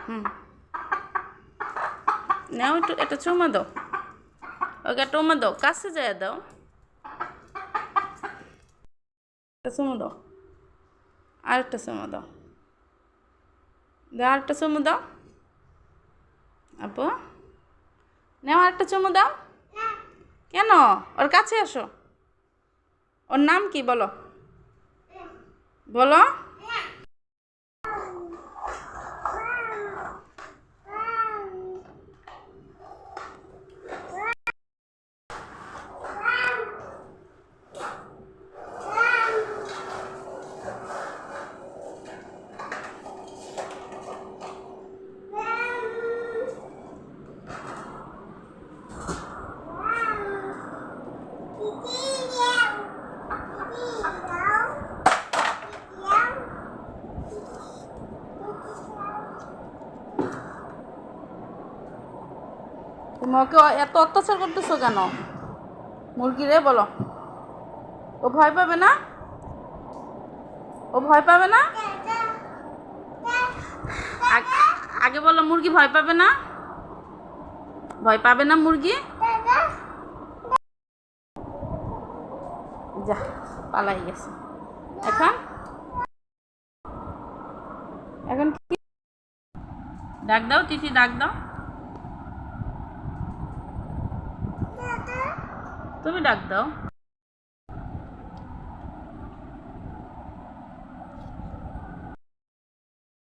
হুম, নাও একটু, একটা চুমা দাও, ওকে একটা চুমা দাও, কাছে যায় দাও, একটা চুমা দাও, আরেকটা চুমা দাও, দাও আরেকটা চুমু দাও। আপু নাও আরেকটা চুমু দাও। কেন? ওর কাছে আসো। ওর নাম কি বলো? বলো। তুমি ওকে এত অত্যাচার করতেছো কেন? মুরগি রে বলো, ও ভয় পাবে না? ও ভয় পাবে না? আগে বলো, মুরগি ভয় পাবে না? ভয় পাবে না মুরগি? যা, পালাই গেছে। এখন এখন কি? ডাক দাও, তিথি ডাক দাও। তুমি ডাক দাও।